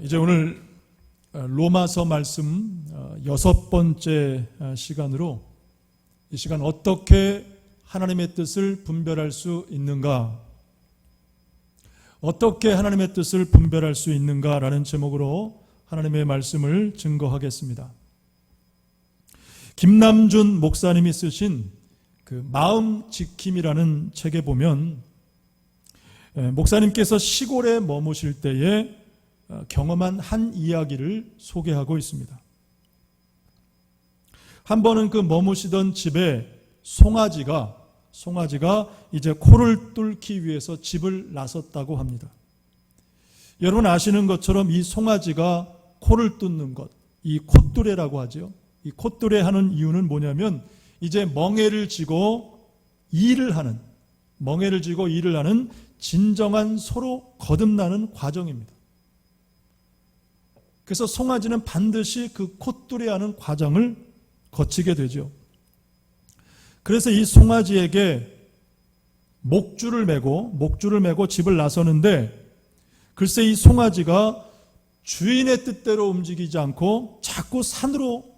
이제 오늘 로마서 말씀 6번째 시간으로 이 시간 어떻게 하나님의 뜻을 분별할 수 있는가, 어떻게 하나님의 뜻을 분별할 수 있는가라는 제목으로 하나님의 말씀을 증거하겠습니다. 김남준 목사님이 쓰신 그 마음 지킴이라는 책에 보면 목사님께서 시골에 머무실 때에 경험한 한 이야기를 소개하고 있습니다. 한 번은 그 머무시던 집에 송아지가 이제 코를 뚫기 위해서 집을 나섰다고 합니다. 여러분 아시는 것처럼 이 송아지가 코를 뚫는 것, 이 콧뚜레라고 하죠. 이 콧뚜레 하는 이유는 뭐냐면 이제 멍에를 쥐고 일을 하는 진정한 서로 거듭나는 과정입니다. 그래서 송아지는 반드시 그 콧뚜레하는 과정을 거치게 되죠. 그래서 이 송아지에게 목줄을 메고 집을 나서는데, 글쎄 이 송아지가 주인의 뜻대로 움직이지 않고 자꾸 산으로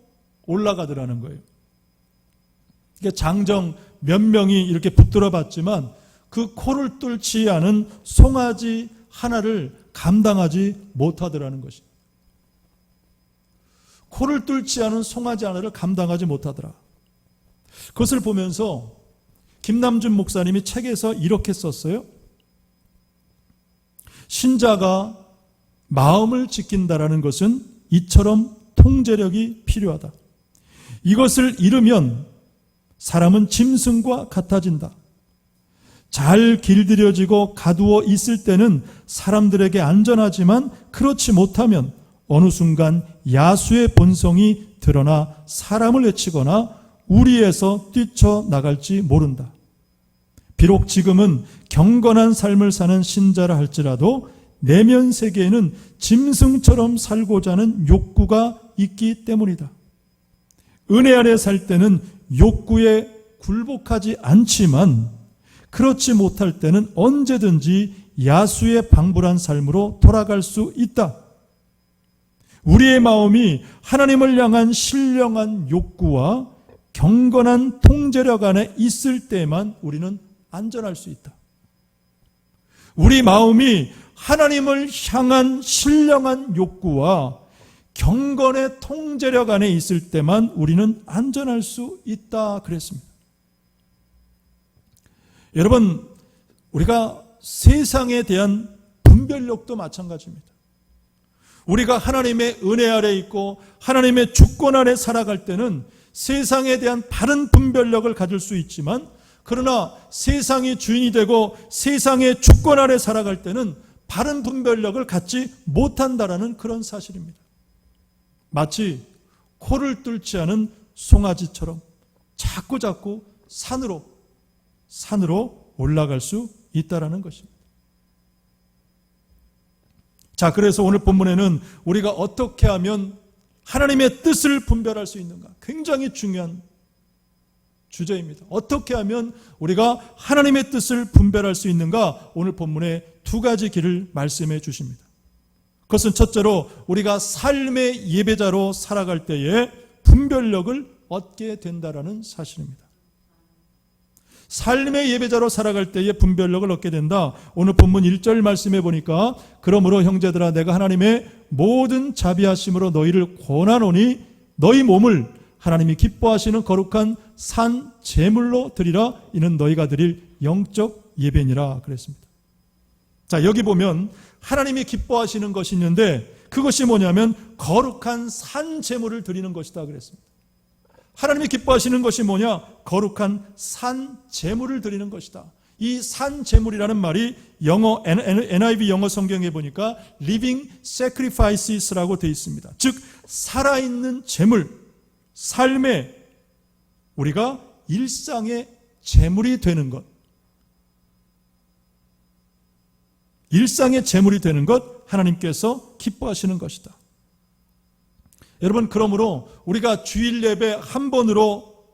올라가더라는 거예요. 이게 장정 몇 명이 이렇게 붙들어 봤지만 그 코를 뚫지 않은 송아지 하나를 감당하지 못하더라는 것입니다. 코를 뚫지 않은 송아지 하나를 감당하지 못하더라. 그것을 보면서 김남준 목사님이 책에서 이렇게 썼어요. 신자가 마음을 지킨다라는 것은 이처럼 통제력이 필요하다. 이것을 잃으면 사람은 짐승과 같아진다. 잘 길들여지고 가두어 있을 때는 사람들에게 안전하지만 그렇지 못하면 어느 순간 야수의 본성이 드러나 사람을 해치거나 우리에서 뛰쳐나갈지 모른다. 비록 지금은 경건한 삶을 사는 신자라 할지라도 내면 세계에는 짐승처럼 살고자 하는 욕구가 있기 때문이다. 은혜 아래 살 때는 욕구에 굴복하지 않지만 그렇지 못할 때는 언제든지 야수의 방불한 삶으로 돌아갈 수 있다. 우리의 마음이 하나님을 향한 신령한 욕구와 경건한 통제력 안에 있을 때만 우리는 안전할 수 있다. 우리 마음이 하나님을 향한 신령한 욕구와 경건의 통제력 안에 있을 때만 우리는 안전할 수 있다 그랬습니다. 여러분, 우리가 세상에 대한 분별력도 마찬가지입니다. 우리가 하나님의 은혜 아래 있고 하나님의 주권 아래 살아갈 때는 세상에 대한 바른 분별력을 가질 수 있지만, 그러나 세상이 주인이 되고 세상의 주권 아래 살아갈 때는 바른 분별력을 갖지 못한다라는 그런 사실입니다. 마치 코를 뚫지 않은 송아지처럼 자꾸 산으로 올라갈 수 있다라는 것입니다. 자, 그래서 오늘 본문에는 우리가 어떻게 하면 하나님의 뜻을 분별할 수 있는가? 굉장히 중요한 주제입니다. 어떻게 하면 우리가 하나님의 뜻을 분별할 수 있는가? 오늘 본문에 두 가지 길을 말씀해 주십니다. 그것은 첫째로 우리가 삶의 예배자로 살아갈 때에 분별력을 얻게 된다라는 사실입니다. 삶의 예배자로 살아갈 때에 분별력을 얻게 된다. 오늘 본문 1절 말씀해 보니까 그러므로 형제들아 내가 하나님의 모든 자비하심으로 너희를 권하노니 너희 몸을 하나님이 기뻐하시는 거룩한 산 제물로 드리라. 이는 너희가 드릴 영적 예배니라 그랬습니다. 자, 여기 보면 하나님이 기뻐하시는 것이 있는데 그것이 뭐냐면 거룩한 산 제물을 드리는 것이다 그랬습니다. 하나님이 기뻐하시는 것이 뭐냐? 거룩한 산 제물을 드리는 것이다. 이 산 제물이라는 말이 영어 NIV 영어 성경에 보니까 living sacrifices라고 되어 있습니다. 즉 살아있는 제물, 삶의 우리가 일상의 제물이 되는 것, 일상의 제물이 되는 것 하나님께서 기뻐하시는 것이다. 여러분, 그러므로 우리가 주일 예배 한 번으로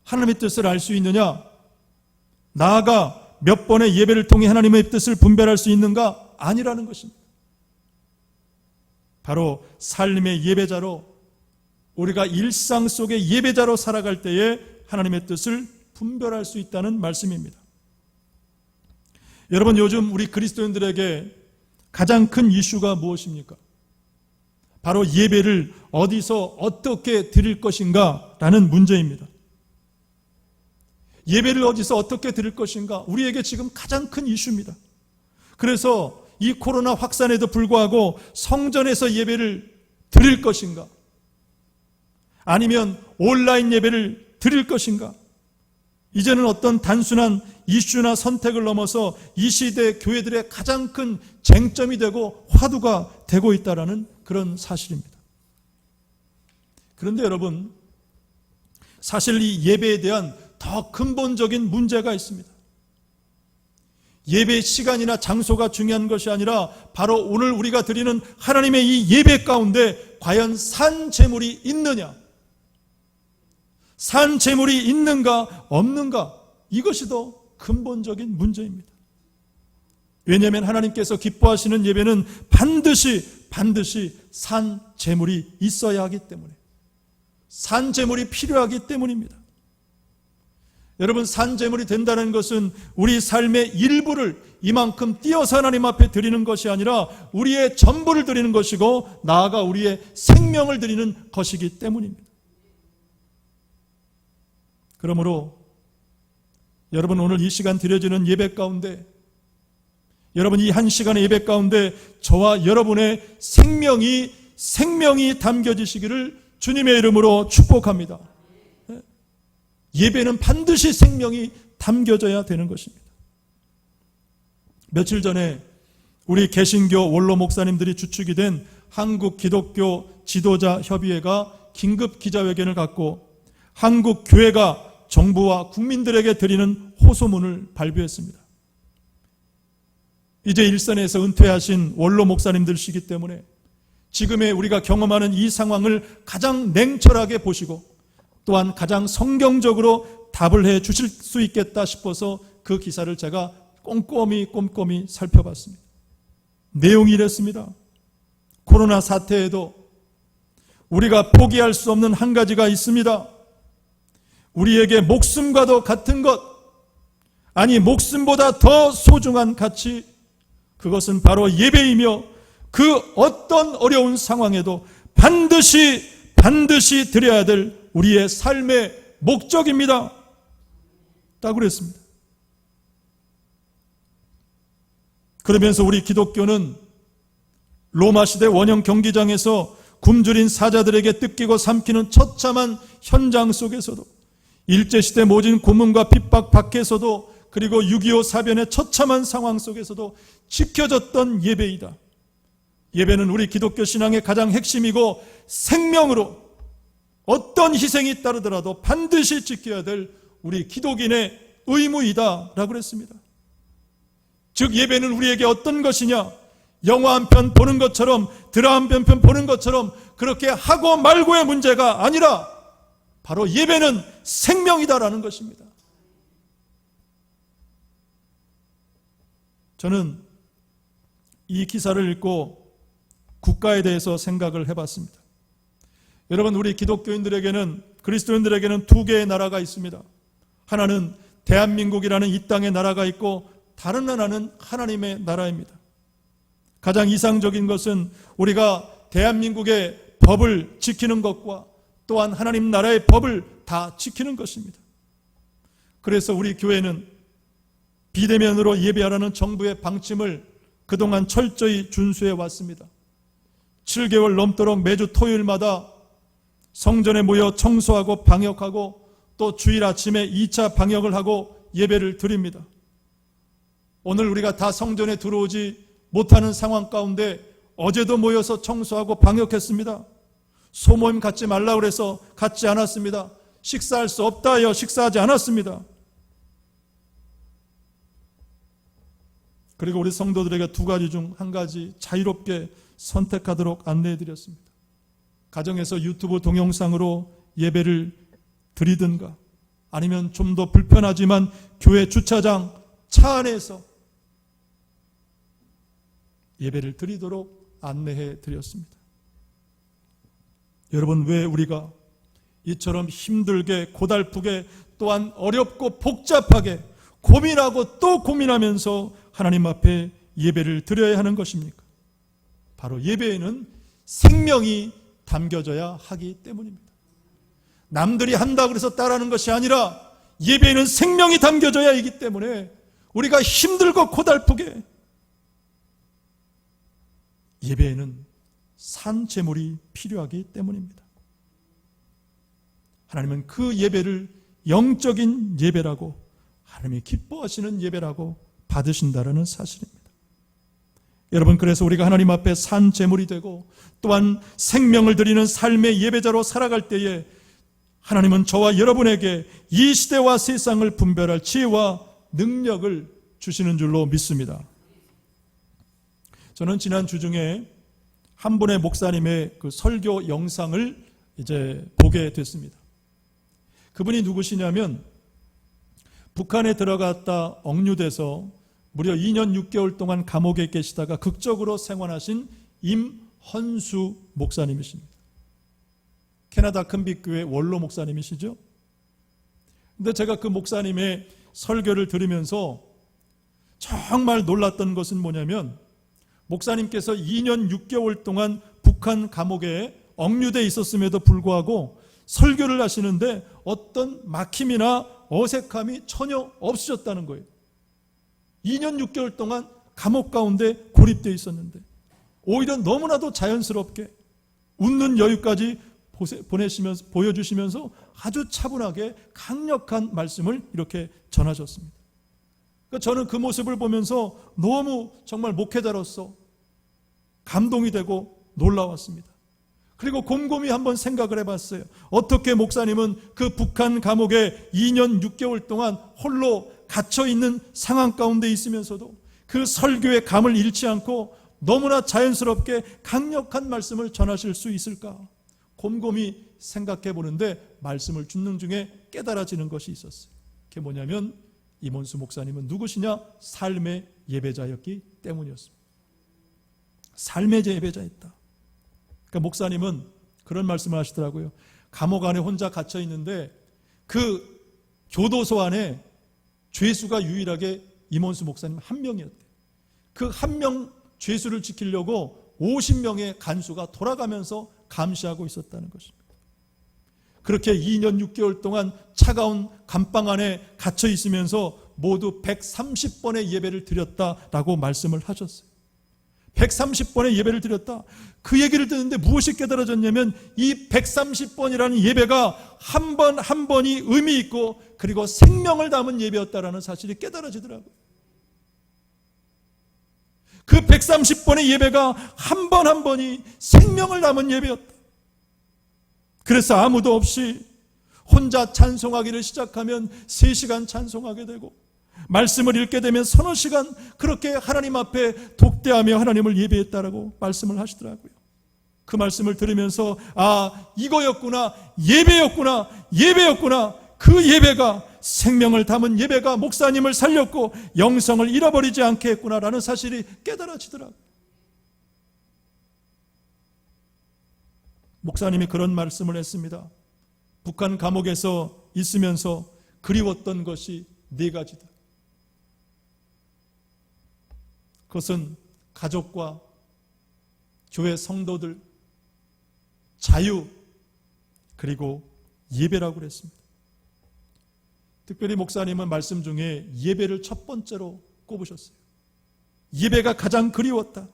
하나님의 뜻을 알 수 있느냐? 나아가 몇 번의 예배를 통해 하나님의 뜻을 분별할 수 있는가? 아니라는 것입니다. 바로 삶의 예배자로, 우리가 일상 속의 예배자로 살아갈 때에 하나님의 뜻을 분별할 수 있다는 말씀입니다. 여러분, 요즘 우리 그리스도인들에게 가장 큰 이슈가 무엇입니까? 바로 예배를 어디서 어떻게 드릴 것인가 라는 문제입니다. 예배를 어디서 어떻게 드릴 것인가, 우리에게 지금 가장 큰 이슈입니다. 그래서 이 코로나 확산에도 불구하고 성전에서 예배를 드릴 것인가, 아니면 온라인 예배를 드릴 것인가, 이제는 어떤 단순한 이슈나 선택을 넘어서 이 시대 교회들의 가장 큰 쟁점이 되고 화두가 되고 있다는 그런 사실입니다. 그런데 여러분, 사실 이 예배에 대한 더 근본적인 문제가 있습니다. 예배의 시간이나 장소가 중요한 것이 아니라 바로 오늘 우리가 드리는 하나님의 이 예배 가운데 과연 산 제물이 있느냐, 산 제물이 있는가 없는가, 이것이 더 근본적인 문제입니다. 왜냐하면 하나님께서 기뻐하시는 예배는 반드시 산 제물이 있어야 하기 때문에, 산 제물이 필요하기 때문입니다. 여러분, 산 제물이 된다는 것은 우리 삶의 일부를 이만큼 띄어서 하나님 앞에 드리는 것이 아니라 우리의 전부를 드리는 것이고, 나아가 우리의 생명을 드리는 것이기 때문입니다. 그러므로 여러분, 오늘 이 시간 드려지는 예배 가운데, 여러분 이 한 시간의 예배 가운데 저와 여러분의 생명이 담겨지시기를 주님의 이름으로 축복합니다. 예배는 반드시 생명이 담겨져야 되는 것입니다. 며칠 전에 우리 개신교 원로 목사님들이 주축이 된 한국 기독교 지도자 협의회가 긴급 기자회견을 갖고 한국 교회가 정부와 국민들에게 드리는 호소문을 발표했습니다. 이제 일선에서 은퇴하신 원로 목사님들이시기 때문에 지금의 우리가 경험하는 이 상황을 가장 냉철하게 보시고 또한 가장 성경적으로 답을 해 주실 수 있겠다 싶어서 그 기사를 제가 꼼꼼히 살펴봤습니다. 내용이 이랬습니다. 코로나 사태에도 우리가 포기할 수 없는 한 가지가 있습니다. 우리에게 목숨과도 같은 것, 아니 목숨보다 더 소중한 가치, 그것은 바로 예배이며 그 어떤 어려운 상황에도 반드시 드려야 될 우리의 삶의 목적입니다. 딱 그랬습니다. 그러면서 우리 기독교는 로마 시대 원형 경기장에서 굶주린 사자들에게 뜯기고 삼키는 처참한 현장 속에서도, 일제시대 모진 고문과 핍박 밖에서도, 그리고 6.25 사변의 처참한 상황 속에서도 지켜졌던 예배이다. 예배는 우리 기독교 신앙의 가장 핵심이고 생명으로 어떤 희생이 따르더라도 반드시 지켜야 될 우리 기독인의 의무이다 라고 그랬습니다. 즉 예배는 우리에게 어떤 것이냐, 영화 한 편 보는 것처럼, 드라마 한 편 보는 것처럼 그렇게 하고 말고의 문제가 아니라 바로 예배는 생명이다라는 것입니다. 저는 이 기사를 읽고 국가에 대해서 생각을 해봤습니다. 여러분, 우리 기독교인들에게는, 그리스도인들에게는 두 개의 나라가 있습니다. 하나는 대한민국이라는 이 땅의 나라가 있고, 다른 하나는 하나님의 나라입니다. 가장 이상적인 것은 우리가 대한민국의 법을 지키는 것과 또한 하나님 나라의 법을 다 지키는 것입니다. 그래서 우리 교회는 비대면으로 예배하라는 정부의 방침을 그동안 철저히 준수해 왔습니다. 7개월 넘도록 매주 토요일마다 성전에 모여 청소하고 방역하고 또 주일 아침에 2차 방역을 하고 예배를 드립니다. 오늘 우리가 다 성전에 들어오지 못하는 상황 가운데 어제도 모여서 청소하고 방역했습니다. 소모임 갖지 말라고 그래서 갖지 않았습니다. 식사할 수 없다 하여 식사하지 않았습니다. 그리고 우리 성도들에게 두 가지 중 한 가지 자유롭게 선택하도록 안내해드렸습니다. 가정에서 유튜브 동영상으로 예배를 드리든가, 아니면 좀 더 불편하지만 교회 주차장 차 안에서 예배를 드리도록 안내해 드렸습니다. 여러분, 왜 우리가 이처럼 힘들게 고달프게 또한 어렵고 복잡하게 고민하고 또 고민하면서 하나님 앞에 예배를 드려야 하는 것입니까? 바로 예배에는 생명이 담겨져야 하기 때문입니다. 남들이 한다고 해서 따라하는 것이 아니라 예배에는 생명이 담겨져야 하기 때문에 우리가 힘들고 고달프게 예배에는 산 제물이 필요하기 때문입니다. 하나님은 그 예배를 영적인 예배라고, 하나님이 기뻐하시는 예배라고 받으신다라는 사실입니다. 여러분, 그래서 우리가 하나님 앞에 산 제물이 되고 또한 생명을 드리는 삶의 예배자로 살아갈 때에 하나님은 저와 여러분에게 이 시대와 세상을 분별할 지혜와 능력을 주시는 줄로 믿습니다. 저는 지난 주중에 한 분의 목사님의 그 설교 영상을 이제 보게 됐습니다. 그분이 누구시냐면 북한에 들어갔다 억류돼서 무려 2년 6개월 동안 감옥에 계시다가 극적으로 생還하신 임헌수 목사님이십니다. 캐나다 큰빛교회 원로 목사님이시죠. 근데 제가 그 목사님의 설교를 들으면서 정말 놀랐던 것은 뭐냐면, 목사님께서 2년 6개월 동안 북한 감옥에 억류되어 있었음에도 불구하고 설교를 하시는데 어떤 막힘이나 어색함이 전혀 없으셨다는 거예요. 2년 6개월 동안 감옥 가운데 고립되어 있었는데 오히려 너무나도 자연스럽게 웃는 여유까지 보여주시면서 아주 차분하게 강력한 말씀을 이렇게 전하셨습니다. 저는 그 모습을 보면서 너무 정말 목회자로서 감동이 되고 놀라웠습니다. 그리고 곰곰이 한번 생각을 해봤어요. 어떻게 목사님은 그 북한 감옥에 2년 6개월 동안 홀로 갇혀있는 상황 가운데 있으면서도 그 설교의 감을 잃지 않고 너무나 자연스럽게 강력한 말씀을 전하실 수 있을까? 곰곰이 생각해 보는데 말씀을 듣는 중에 깨달아지는 것이 있었어요. 그게 뭐냐면 임헌수 목사님은 누구시냐? 삶의 예배자였기 때문이었습니다. 삶의 예배자였다. 그러니까 목사님은 그런 말씀을 하시더라고요. 감옥 안에 혼자 갇혀 있는데 그 교도소 안에 죄수가 유일하게 임헌수 목사님 한 명이었대요. 그 한 명 죄수를 지키려고 50명의 간수가 돌아가면서 감시하고 있었다는 것입니다. 그렇게 2년 6개월 동안 차가운 감방 안에 갇혀 있으면서 모두 130번의 예배를 드렸다라고 말씀을 하셨어요. 130번의 예배를 드렸다. 그 얘기를 듣는데 무엇이 깨달아졌냐면 이 130번이라는 예배가 한 번 한 번이 의미 있고 그리고 생명을 담은 예배였다라는 사실이 깨달아지더라고요. 그 130번의 예배가 한 번 한 번이 생명을 담은 예배였다. 그래서 아무도 없이 혼자 찬송하기를 시작하면 3시간 찬송하게 되고 말씀을 읽게 되면 서너 시간 그렇게 하나님 앞에 독대하며 하나님을 예배했다라고 말씀을 하시더라고요. 그 말씀을 들으면서 이거였구나, 예배였구나. 그 예배가 생명을 담은 예배가 목사님을 살렸고 영성을 잃어버리지 않게 했구나라는 사실이 깨달아지더라고요. 목사님이 그런 말씀을 했습니다. 북한 감옥에서 있으면서 그리웠던 것이 4가지다. 그것은 가족과 교회 성도들, 자유, 그리고 예배라고 그랬습니다. 특별히 목사님은 말씀 중에 예배를 첫 번째로 꼽으셨어요. 예배가 가장 그리웠다.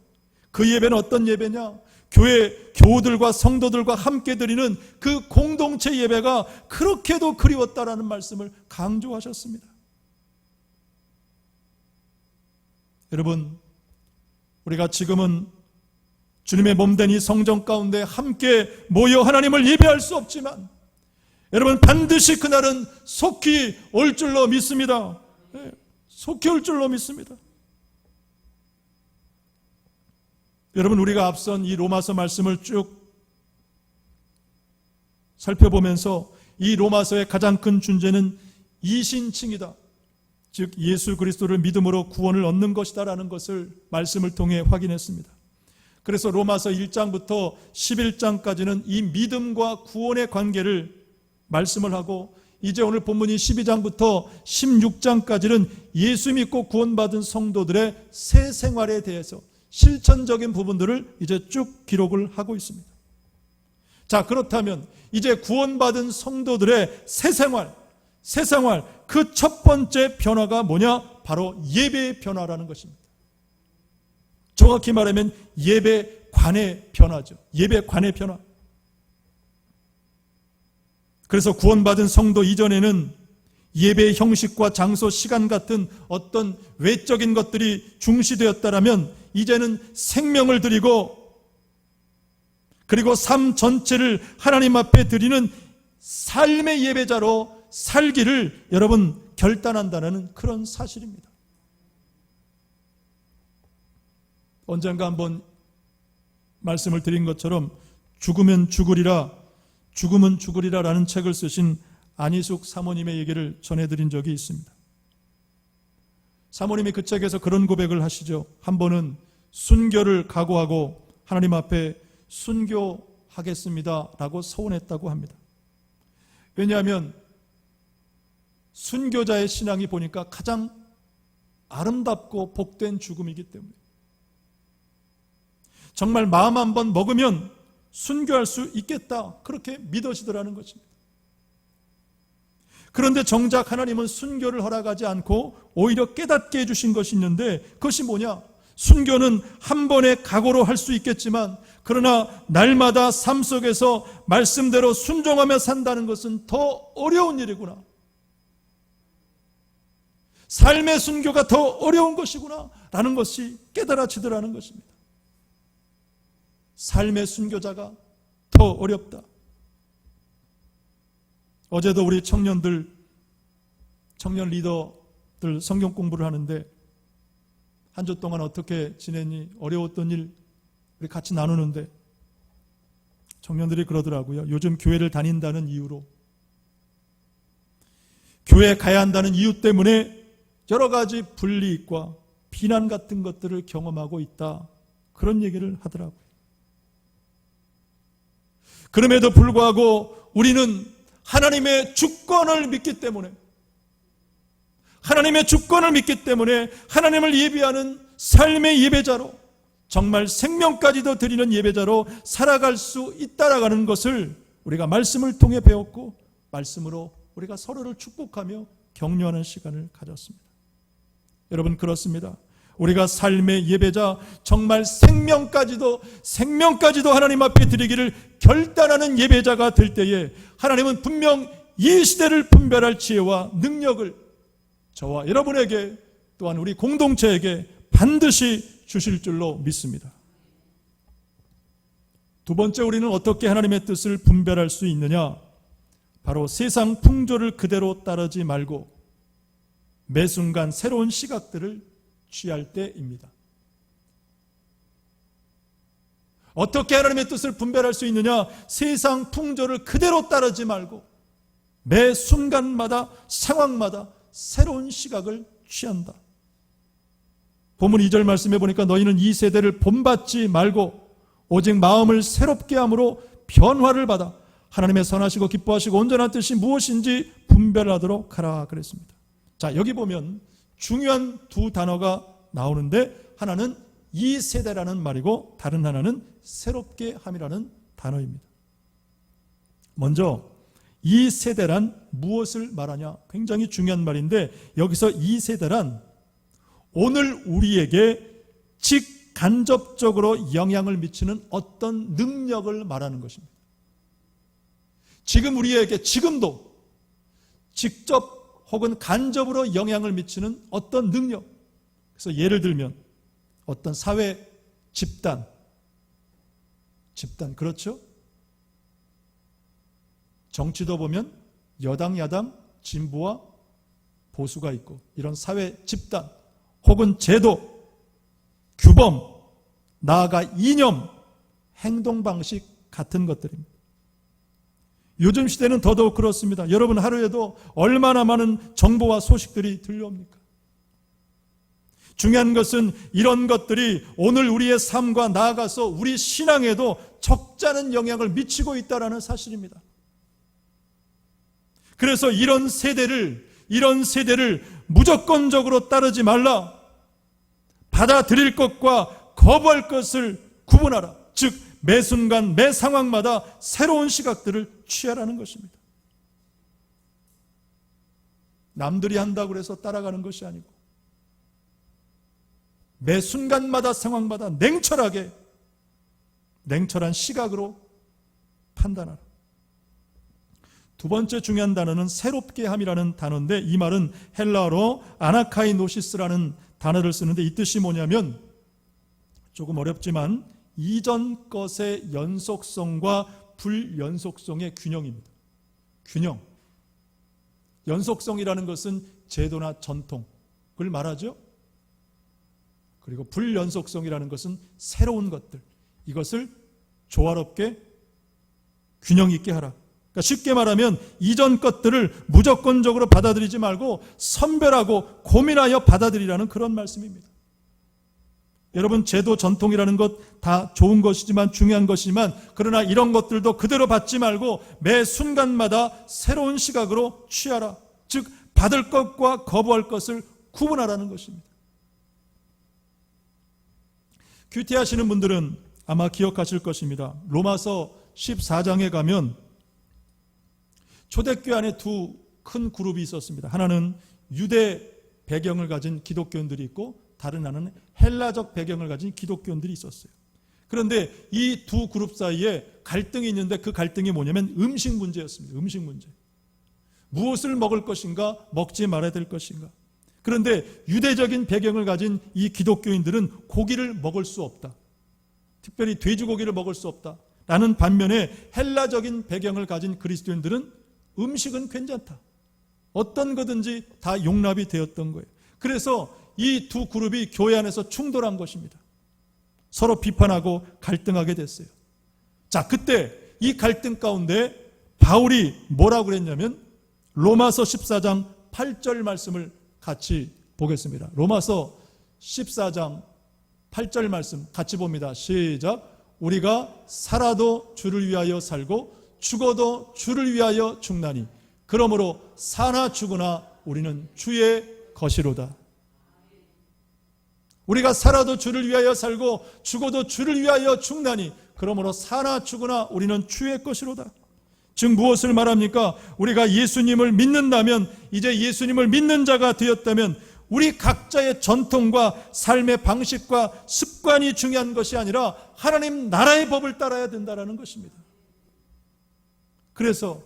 그 예배는 어떤 예배냐? 교회 교우들과 성도들과 함께 드리는 그 공동체 예배가 그렇게도 그리웠다라는 말씀을 강조하셨습니다. 여러분, 우리가 지금은 주님의 몸된 이 성전 가운데 함께 모여 하나님을 예배할 수 없지만 여러분, 반드시 그날은 속히 올 줄로 믿습니다. 속히 올 줄로 믿습니다. 여러분, 우리가 앞선 이 로마서 말씀을 쭉 살펴보면서 이 로마서의 가장 큰 준제는 이신칭이다. 즉 예수 그리스도를 믿음으로 구원을 얻는 것이다라는 것을 말씀을 통해 확인했습니다. 그래서 로마서 1장부터 11장까지는 이 믿음과 구원의 관계를 말씀을 하고, 이제 오늘 본문이 12장부터 16장까지는 예수 믿고 구원받은 성도들의 새 생활에 대해서 실천적인 부분들을 이제 쭉 기록을 하고 있습니다. 자, 그렇다면 이제 구원받은 성도들의 새 생활, 그 첫 번째 변화가 뭐냐? 바로 예배의 변화라는 것입니다. 정확히 말하면 예배관의 변화죠. 예배관의 변화. 그래서 구원받은 성도 이전에는 예배의 형식과 장소, 시간 같은 어떤 외적인 것들이 중시되었다라면, 이제는 생명을 드리고 그리고 삶 전체를 하나님 앞에 드리는 삶의 예배자로 살기를 여러분 결단한다는 그런 사실입니다. 언젠가 한번 말씀을 드린 것처럼 죽으면 죽으리라 라는 책을 쓰신 안희숙 사모님의 얘기를 전해드린 적이 있습니다. 사모님이 그 책에서 그런 고백을 하시죠. 한 번은 순교를 각오하고 하나님 앞에 순교하겠습니다 라고 서원했다고 합니다. 왜냐하면 순교자의 신앙이 보니까 가장 아름답고 복된 죽음이기 때문에, 정말 마음 한번 먹으면 순교할 수 있겠다, 그렇게 믿어지더라는 것입니다. 그런데 정작 하나님은 순교를 허락하지 않고 오히려 깨닫게 해주신 것이 있는데, 그것이 뭐냐? 순교는 한 번의 각오로 할 수 있겠지만, 그러나 날마다 삶 속에서 말씀대로 순종하며 산다는 것은 더 어려운 일이구나, 삶의 순교가 더 어려운 것이구나 라는 것이 깨달아지더라는 것입니다. 삶의 순교자가 더 어렵다. 어제도 우리 청년 리더들 성경 공부를 하는데, 한 주 동안 어떻게 지냈니? 어려웠던 일 우리 같이 나누는데 청년들이 그러더라고요. 요즘 교회를 다닌다는 이유로, 교회 가야 한다는 이유 때문에 여러 가지 불이익과 비난 같은 것들을 경험하고 있다, 그런 얘기를 하더라고요. 그럼에도 불구하고 우리는 하나님의 주권을 믿기 때문에, 하나님을 예배하는 삶의 예배자로, 정말 생명까지도 드리는 예배자로 살아갈 수 있다라는 것을 우리가 말씀을 통해 배웠고, 말씀으로 우리가 서로를 축복하며 격려하는 시간을 가졌습니다. 여러분, 그렇습니다. 우리가 삶의 예배자, 정말 생명까지도 하나님 앞에 드리기를 결단하는 예배자가 될 때에, 하나님은 분명 이 시대를 분별할 지혜와 능력을 저와 여러분에게, 또한 우리 공동체에게 반드시 주실 줄로 믿습니다. 두 번째, 우리는 어떻게 하나님의 뜻을 분별할 수 있느냐? 바로 세상 풍조를 그대로 따르지 말고 매 순간 새로운 시각들을 취할 때입니다. 어떻게 하나님의 뜻을 분별할 수 있느냐? 세상 풍조를 그대로 따르지 말고 매 순간마다, 상황마다 새로운 시각을 취한다. 본문 2절 말씀해 보니까, 너희는 이 세대를 본받지 말고 오직 마음을 새롭게 함으로 변화를 받아 하나님의 선하시고 기뻐하시고 온전한 뜻이 무엇인지 분별하도록 하라 그랬습니다. 자, 여기 보면 중요한 두 단어가 나오는데, 하나는 이 세대라는 말이고 다른 하나는 새롭게 함이라는 단어입니다. 먼저 이 세대란 무엇을 말하냐? 굉장히 중요한 말인데, 여기서 이 세대란 오늘 우리에게 직간접적으로 영향을 미치는 어떤 능력을 말하는 것입니다. 지금 우리에게 지금도 직접 혹은 간접으로 영향을 미치는 어떤 능력. 그래서 예를 들면 어떤 사회 집단, 그렇죠? 정치도 보면 여당, 야당, 진보와 보수가 있고, 이런 사회 집단 혹은 제도, 규범, 나아가 이념, 행동 방식 같은 것들입니다. 요즘 시대는 더더욱 그렇습니다. 여러분, 하루에도 얼마나 많은 정보와 소식들이 들려옵니까? 중요한 것은 이런 것들이 오늘 우리의 삶과 나아가서 우리 신앙에도 적잖은 영향을 미치고 있다는 사실입니다. 그래서 이런 세대를 무조건적으로 따르지 말라. 받아들일 것과 거부할 것을 구분하라. 즉 매 순간 매 상황마다 새로운 시각들을 취하라는 것입니다. 남들이 한다고 해서 따라가는 것이 아니고 매 순간마다 상황마다 냉철한 시각으로 판단하라. 두 번째 중요한 단어는 새롭게 함이라는 단어인데, 이 말은 헬라어로 아나카이노시스라는 단어를 쓰는데 이 뜻이 뭐냐면, 조금 어렵지만 이전 것의 연속성과 불연속성의 균형입니다. 균형. 연속성이라는 것은 제도나 전통을 말하죠. 그리고 불연속성이라는 것은 새로운 것들, 이것을 조화롭게 균형 있게 하라. 그러니까 쉽게 말하면 이전 것들을 무조건적으로 받아들이지 말고 선별하고 고민하여 받아들이라는 그런 말씀입니다. 여러분, 제도 전통이라는 것 다 좋은 것이지만 중요한 것이지만, 그러나 이런 것들도 그대로 받지 말고 매 순간마다 새로운 시각으로 취하라. 즉 받을 것과 거부할 것을 구분하라는 것입니다. 큐티하시는 분들은 아마 기억하실 것입니다. 로마서 14장에 가면 초대교회 안에 두 큰 그룹이 있었습니다. 하나는 유대 배경을 가진 기독교인들이 있고 다른 하나는 헬라적 배경을 가진 기독교인들이 있었어요. 그런데 이 두 그룹 사이에 갈등이 있는데, 그 갈등이 뭐냐면 음식 문제였습니다. 음식 문제. 무엇을 먹을 것인가, 먹지 말아야 될 것인가. 그런데 유대적인 배경을 가진 이 기독교인들은 고기를 먹을 수 없다. 특별히 돼지고기를 먹을 수 없다. 라는 반면에 헬라적인 배경을 가진 그리스도인들은 음식은 괜찮다. 어떤 거든지 다 용납이 되었던 거예요. 그래서 이 두 그룹이 교회 안에서 충돌한 것입니다. 서로 비판하고 갈등하게 됐어요. 자, 그때 이 갈등 가운데 바울이 뭐라고 그랬냐면, 로마서 14장 8절 말씀을 같이 보겠습니다. 로마서 14장 8절 말씀 같이 봅니다. 시작. 우리가 살아도 주를 위하여 살고 죽어도 주를 위하여 죽나니 그러므로 사나 죽으나 우리는 주의 것이로다. 우리가 살아도 주를 위하여 살고 죽어도 주를 위하여 죽나니 그러므로 사나 죽으나 우리는 주의 것이로다. 즉 무엇을 말합니까? 우리가 예수님을 믿는다면, 이제 예수님을 믿는 자가 되었다면 우리 각자의 전통과 삶의 방식과 습관이 중요한 것이 아니라 하나님 나라의 법을 따라야 된다는 것입니다. 그래서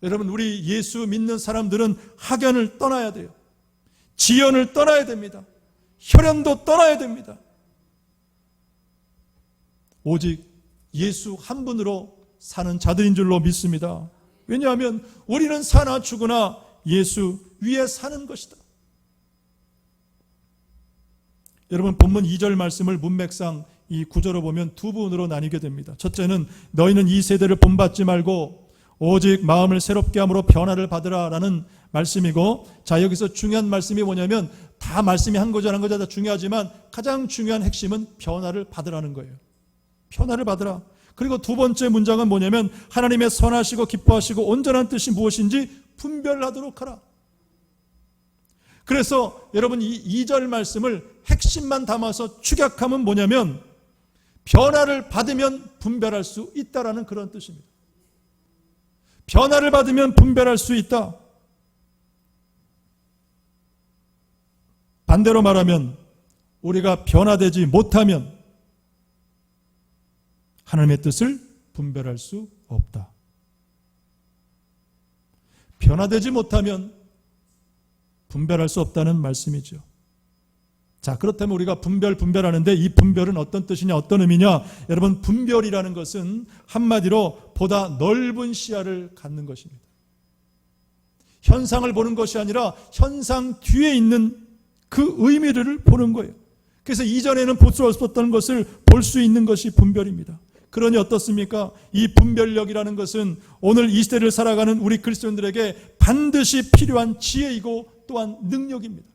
여러분, 우리 예수 믿는 사람들은 학연을 떠나야 돼요. 지연을 떠나야 됩니다. 혈연도 떠나야 됩니다. 오직 예수 한 분으로 사는 자들인 줄로 믿습니다. 왜냐하면 우리는 사나 죽으나 예수 위에 사는 것이다. 여러분, 본문 2절 말씀을 문맥상 이 구절을 보면 두 부분으로 나뉘게 됩니다. 첫째는 너희는 이 세대를 본받지 말고 오직 마음을 새롭게 함으로 변화를 받으라라는 말씀이고, 자, 여기서 중요한 말씀이 뭐냐면, 다 말씀이 한 거죠 안 거죠 다 중요하지만 가장 중요한 핵심은 변화를 받으라는 거예요. 변화를 받으라. 그리고 두 번째 문장은 뭐냐면, 하나님의 선하시고 기뻐하시고 온전한 뜻이 무엇인지 분별하도록 하라. 그래서 여러분, 이 2절 말씀을 핵심만 담아서 축약하면 뭐냐면, 변화를 받으면 분별할 수 있다라는 그런 뜻입니다. 변화를 받으면 분별할 수 있다. 반대로 말하면 우리가 변화되지 못하면 하나님의 뜻을 분별할 수 없다. 변화되지 못하면 분별할 수 없다는 말씀이죠. 자, 그렇다면 우리가 분별하는데 이 분별은 어떤 뜻이냐, 어떤 의미냐? 여러분, 분별이라는 것은 한마디로 보다 넓은 시야를 갖는 것입니다. 현상을 보는 것이 아니라 현상 뒤에 있는 그 의미를 보는 거예요. 그래서 이전에는 볼 수 없었던 것을 볼 수 있는 것이 분별입니다. 그러니 어떻습니까? 이 분별력이라는 것은 오늘 이 시대를 살아가는 우리 그리스도인들에게 반드시 필요한 지혜이고 또한 능력입니다.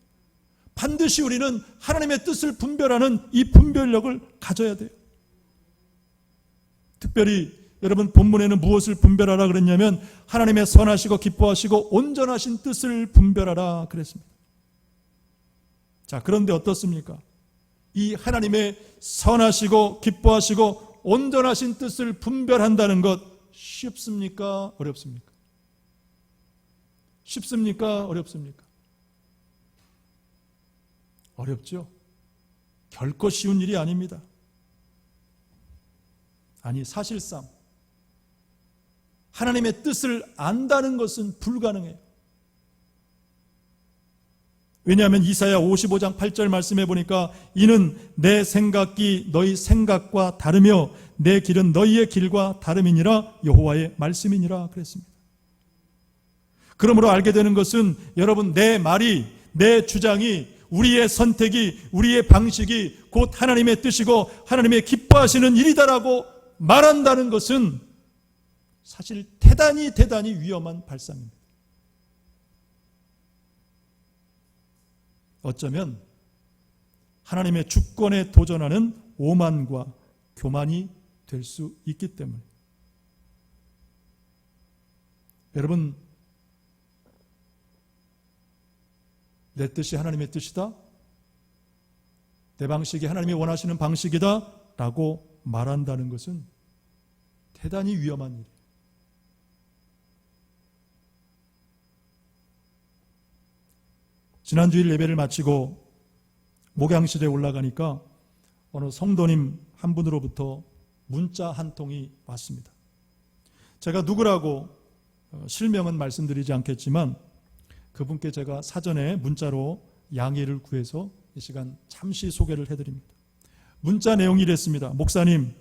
반드시 우리는 하나님의 뜻을 분별하는 이 분별력을 가져야 돼요. 특별히 여러분 본문에는 무엇을 분별하라 그랬냐면 하나님의 선하시고 기뻐하시고 온전하신 뜻을 분별하라 그랬습니다. 자, 그런데 어떻습니까? 이 하나님의 선하시고 기뻐하시고 온전하신 뜻을 분별한다는 것 쉽습니까? 어렵습니까? 쉽습니까? 어렵습니까? 어렵죠? 결코 쉬운 일이 아닙니다. 아니, 사실상 하나님의 뜻을 안다는 것은 불가능해요. 왜냐하면 이사야 55장 8절 말씀해 보니까 이는 내 생각이 너희 생각과 다르며 내 길은 너희의 길과 다름이니라 여호와의 말씀이니라 그랬습니다. 그러므로 알게 되는 것은 여러분, 내 말이, 내 주장이, 우리의 선택이, 우리의 방식이 곧 하나님의 뜻이고 하나님의 기뻐하시는 일이다라고 말한다는 것은 사실 대단히 위험한 발상입니다. 어쩌면 하나님의 주권에 도전하는 오만과 교만이 될 수 있기 때문에. 여러분, 내 뜻이 하나님의 뜻이다, 내 방식이 하나님이 원하시는 방식이다 라고 말한다는 것은 대단히 위험한 일이에요. 지난주일 예배를 마치고 목양실에 올라가니까 어느 성도님 한 분으로부터 문자 한 통이 왔습니다. 제가 누구라고 실명은 말씀드리지 않겠지만 그분께 제가 사전에 문자로 양해를 구해서 이 시간 잠시 소개를 해드립니다. 문자 내용이 이랬습니다. 목사님,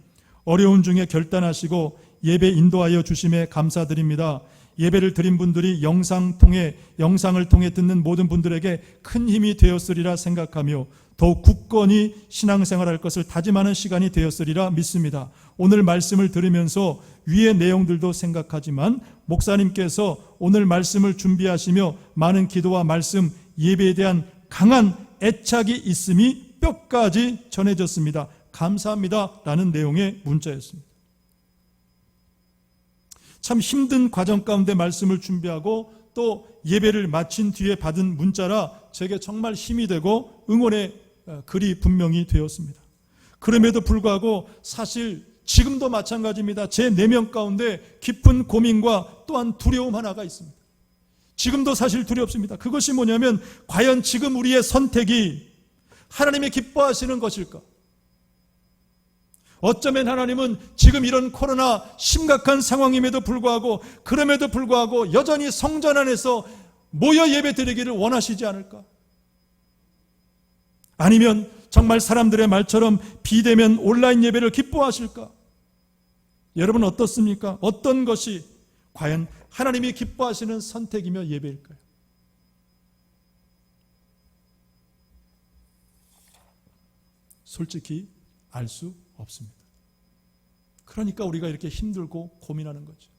어려운 중에 결단하시고 예배 인도하여 주심에 감사드립니다. 예배를 드린 분들이 영상을 통해 듣는 모든 분들에게 큰 힘이 되었으리라 생각하며 더욱 굳건히 신앙생활할 것을 다짐하는 시간이 되었으리라 믿습니다. 오늘 말씀을 들으면서 위의 내용들도 생각하지만 목사님께서 오늘 말씀을 준비하시며 많은 기도와 말씀, 예배에 대한 강한 애착이 있음이 뼈까지 전해졌습니다. 감사합니다 라는 내용의 문자였습니다. 참 힘든 과정 가운데 말씀을 준비하고 또 예배를 마친 뒤에 받은 문자라 제게 정말 힘이 되고 응원의 글이 분명히 되었습니다. 그럼에도 불구하고 사실 지금도 마찬가지입니다. 제 내면 가운데 깊은 고민과 또한 두려움 하나가 있습니다. 지금도 사실 두렵습니다. 그것이 뭐냐면 과연 지금 우리의 선택이 하나님이 기뻐하시는 것일까? 어쩌면 하나님은 지금 이런 코로나 심각한 상황임에도 불구하고 그럼에도 불구하고 여전히 성전 안에서 모여 예배 드리기를 원하시지 않을까? 아니면 정말 사람들의 말처럼 비대면 온라인 예배를 기뻐하실까? 여러분 어떻습니까? 어떤 것이 과연 하나님이 기뻐하시는 선택이며 예배일까요? 솔직히 알 수 없습니다. 그러니까 우리가 이렇게 힘들고 고민하는 거죠.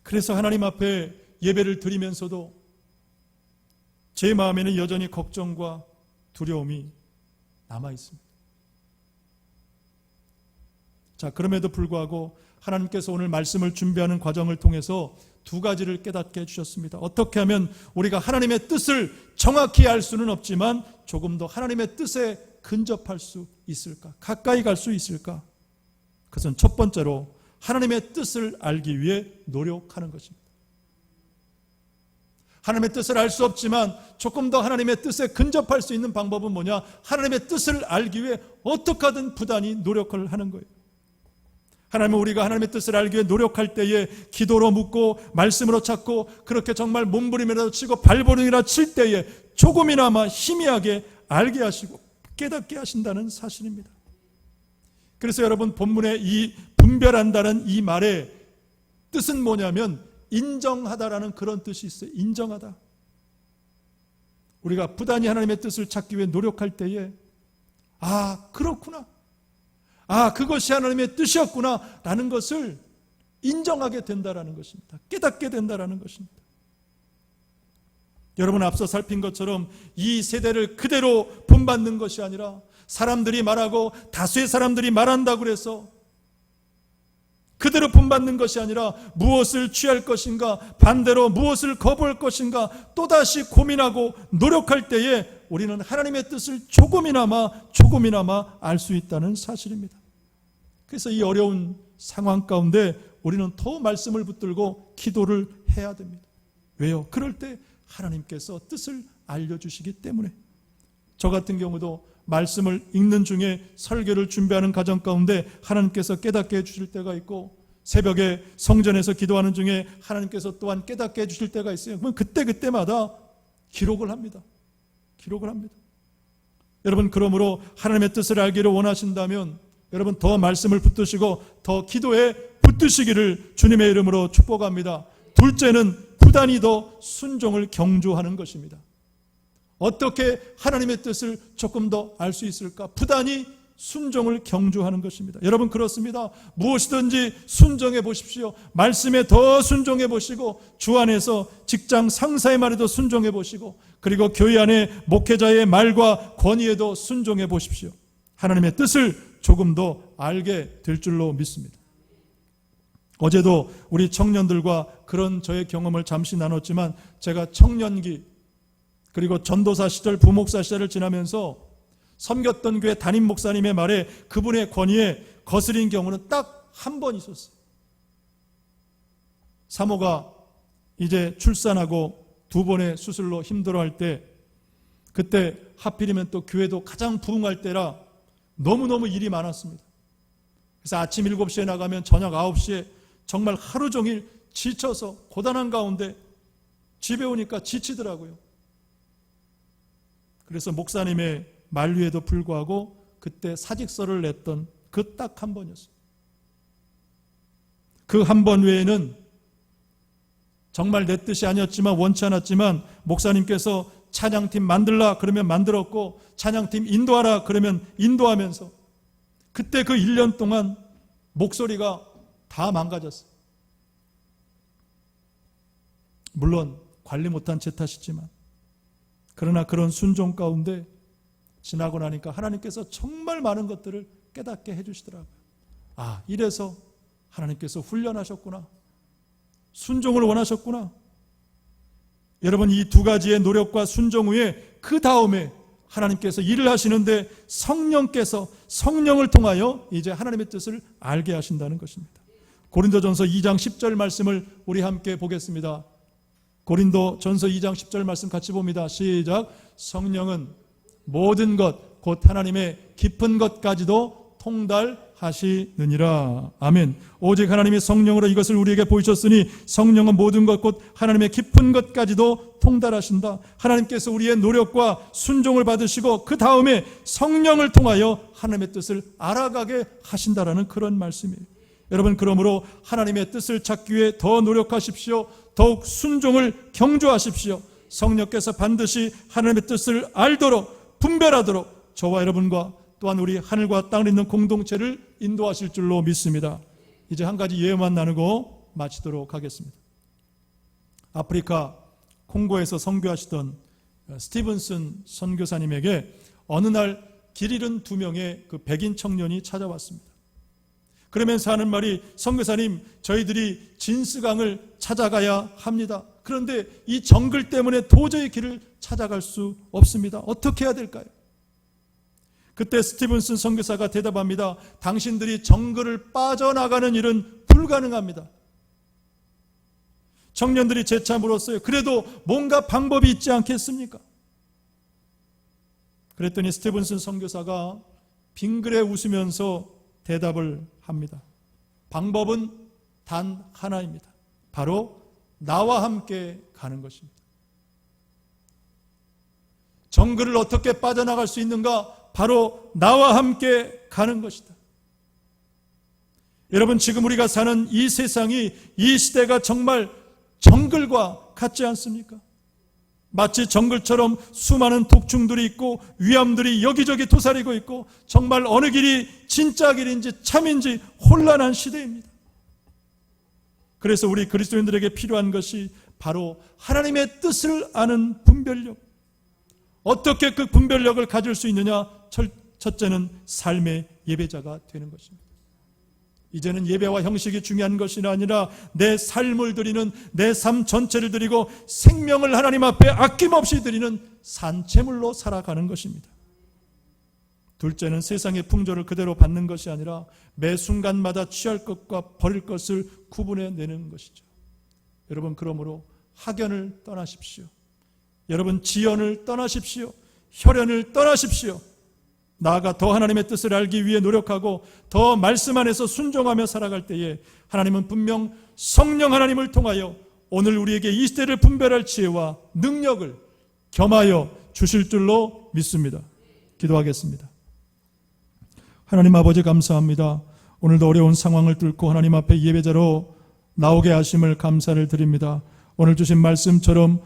그래서 하나님 앞에 예배를 드리면서도 제 마음에는 여전히 걱정과 두려움이 남아 있습니다. 자, 그럼에도 불구하고 하나님께서 오늘 말씀을 준비하는 과정을 통해서 두 가지를 깨닫게 해주셨습니다. 어떻게 하면 우리가 하나님의 뜻을 정확히 알 수는 없지만 조금 더 하나님의 뜻에 근접할 수 있을까? 가까이 갈 수 있을까? 그것은 첫 번째로 하나님의 뜻을 알기 위해 노력하는 것입니다. 하나님의 뜻을 알 수 없지만 조금 더 하나님의 뜻에 근접할 수 있는 방법은 뭐냐? 하나님의 뜻을 알기 위해 어떻게 하든 부단히 노력을 하는 거예요. 하나님은 우리가 하나님의 뜻을 알기 위해 노력할 때에 기도로 묻고 말씀으로 찾고 그렇게 정말 몸부림이라도 치고 발버둥이라도 칠 때에 조금이나마 희미하게 알게 하시고 깨닫게 하신다는 사실입니다. 그래서 여러분 본문의 이 분별한다는 이 말의 뜻은 뭐냐면 인정하다라는 그런 뜻이 있어요. 인정하다. 우리가 부단히 하나님의 뜻을 찾기 위해 노력할 때에 아, 그렇구나. 아, 그것이 하나님의 뜻이었구나 라는 것을 인정하게 된다라는 것입니다. 깨닫게 된다라는 것입니다. 여러분, 앞서 살핀 것처럼 이 세대를 그대로 본받는 것이 아니라 사람들이 말하고 다수의 사람들이 말한다고 해서 그대로 본받는 것이 아니라 무엇을 취할 것인가, 반대로 무엇을 거부할 것인가 또다시 고민하고 노력할 때에 우리는 하나님의 뜻을 조금이나마 알 수 있다는 사실입니다. 그래서 이 어려운 상황 가운데 우리는 더 말씀을 붙들고 기도를 해야 됩니다. 왜요? 그럴 때 하나님께서 뜻을 알려주시기 때문에. 저 같은 경우도 말씀을 읽는 중에 설교를 준비하는 과정 가운데 하나님께서 깨닫게 해주실 때가 있고, 새벽에 성전에서 기도하는 중에 하나님께서 또한 깨닫게 해주실 때가 있어요. 그러면 그때마다 기록을 합니다. 여러분, 그러므로 하나님의 뜻을 알기를 원하신다면 여러분 더 말씀을 붙드시고 더 기도에 붙드시기를 주님의 이름으로 축복합니다. 둘째는 부단히 더 순종을 경주하는 것입니다. 어떻게 하나님의 뜻을 조금 더 알 수 있을까? 부단히 순종을 경주하는 것입니다. 여러분, 그렇습니다. 무엇이든지 순종해 보십시오. 말씀에 더 순종해 보시고, 주 안에서 직장 상사의 말에도 순종해 보시고, 그리고 교회 안에 목회자의 말과 권위에도 순종해 보십시오. 하나님의 뜻을 조금 더 알게 될 줄로 믿습니다. 어제도 우리 청년들과 그런 저의 경험을 잠시 나눴지만, 제가 청년기 그리고 전도사 시절, 부목사 시절을 지나면서 섬겼던 교회 담임 목사님의 말에, 그분의 권위에 거스린 경우는 딱 한 번 있었어요. 사모가 이제 출산하고 2번의 수술로 힘들어할 때, 그때 하필이면 또 교회도 가장 부흥할 때라 너무너무 일이 많았습니다. 그래서 아침 7시에 나가면 저녁 9시에 정말 하루 종일 지쳐서 고단한 가운데 집에 오니까 지치더라고요. 그래서 목사님의 만류에도 불구하고 그때 사직서를 냈던 그 딱 한 번이었어요. 그 한 번 외에는 정말 내 뜻이 아니었지만, 원치 않았지만 목사님께서 찬양팀 만들라 그러면 만들었고, 찬양팀 인도하라 그러면 인도하면서 그때 그 1년 동안 목소리가 다 망가졌어요. 물론 관리 못한 제 탓이지만, 그러나 그런 순종 가운데 지나고 나니까 하나님께서 정말 많은 것들을 깨닫게 해주시더라고요. 아, 이래서 하나님께서 훈련하셨구나. 순종을 원하셨구나. 여러분, 이 두 가지의 노력과 순종 후에 그 다음에 하나님께서 일을 하시는데 성령께서 성령을 통하여 이제 하나님의 뜻을 알게 하신다는 것입니다. 고린도전서 2장 10절 말씀을 우리 함께 보겠습니다. 고린도전서 2장 10절 말씀 같이 봅니다. 시작. 성령은 모든 것, 곧 하나님의 깊은 것까지도 통달하시느니라. 아멘. 오직 하나님이 성령으로 이것을 우리에게 보이셨으니 성령은 모든 것, 곧 하나님의 깊은 것까지도 통달하신다. 하나님께서 우리의 노력과 순종을 받으시고 그 다음에 성령을 통하여 하나님의 뜻을 알아가게 하신다라는 그런 말씀이에요. 여러분, 그러므로 하나님의 뜻을 찾기 위해 더 노력하십시오. 더욱 순종을 경주하십시오. 성령께서 반드시 하나님의 뜻을 알도록, 분별하도록 저와 여러분과 또한 우리 하늘과 땅을 잇는 공동체를 인도하실 줄로 믿습니다. 이제 한 가지 예언만 나누고 마치도록 하겠습니다. 아프리카 콩고에서 선교하시던 스티븐슨 선교사님에게 어느 날 길 잃은 2명의 그 백인 청년이 찾아왔습니다. 그러면서 하는 말이, 선교사님, 저희들이 진스강을 찾아가야 합니다. 그런데 이 정글 때문에 도저히 길을 찾아갈 수 없습니다. 어떻게 해야 될까요? 그때 스티븐슨 선교사가 대답합니다. 당신들이 정글을 빠져나가는 일은 불가능합니다. 청년들이 재차 물었어요. 그래도 뭔가 방법이 있지 않겠습니까? 그랬더니 스티븐슨 선교사가 빙그레 웃으면서 대답을 합니다. 방법은 단 하나입니다. 바로 나와 함께 가는 것입니다. 정글을 어떻게 빠져나갈 수 있는가? 바로 나와 함께 가는 것이다. 여러분, 지금 우리가 사는 이 세상이, 이 시대가 정말 정글과 같지 않습니까? 마치 정글처럼 수많은 독충들이 있고 위암들이 여기저기 도사리고 있고, 정말 어느 길이 진짜 길인지 참인지 혼란한 시대입니다. 그래서 우리 그리스도인들에게 필요한 것이 바로 하나님의 뜻을 아는 분별력. 어떻게 그 분별력을 가질 수 있느냐? 첫째는 삶의 예배자가 되는 것입니다. 이제는 예배와 형식이 중요한 것이 아니라 내 삶을 드리는, 내 삶 전체를 드리고 생명을 하나님 앞에 아낌없이 드리는 산채물로 살아가는 것입니다. 둘째는 세상의 풍조를 그대로 받는 것이 아니라 매 순간마다 취할 것과 버릴 것을 구분해내는 것이죠. 여러분, 그러므로 학연을 떠나십시오. 여러분, 지연을 떠나십시오. 혈연을 떠나십시오. 나아가 더 하나님의 뜻을 알기 위해 노력하고 더 말씀 안에서 순종하며 살아갈 때에 하나님은 분명 성령 하나님을 통하여 오늘 우리에게 이 시대를 분별할 지혜와 능력을 겸하여 주실 줄로 믿습니다. 기도하겠습니다. 하나님 아버지, 감사합니다. 오늘도 어려운 상황을 뚫고 하나님 앞에 예배자로 나오게 하심을 감사를 드립니다. 오늘 주신 말씀처럼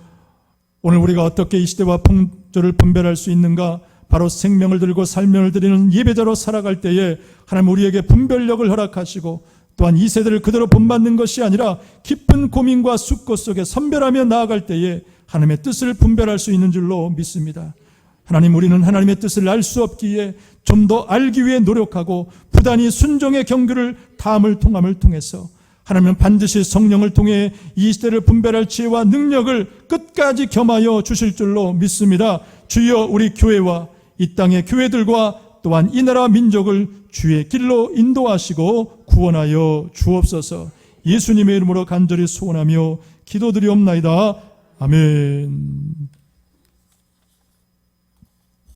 오늘 우리가 어떻게 이 시대와 풍조를 분별할 수 있는가? 바로 생명을 들고 삶을 드리는 예배자로 살아갈 때에 하나님 우리에게 분별력을 허락하시고 또한 이 세대를 그대로 본받는 것이 아니라 깊은 고민과 숙고 속에 선별하며 나아갈 때에 하나님의 뜻을 분별할 수 있는 줄로 믿습니다. 하나님, 우리는 하나님의 뜻을 알 수 없기에 좀 더 알기 위해 노력하고 부단히 순종의 경주를 다함을 통함을 통해서 하나님은 반드시 성령을 통해 이 시대를 분별할 지혜와 능력을 끝까지 겸하여 주실 줄로 믿습니다. 주여, 우리 교회와 이 땅의 교회들과 또한 이 나라 민족을 주의 길로 인도하시고 구원하여 주옵소서. 예수님의 이름으로 간절히 소원하며 기도드리옵나이다. 아멘.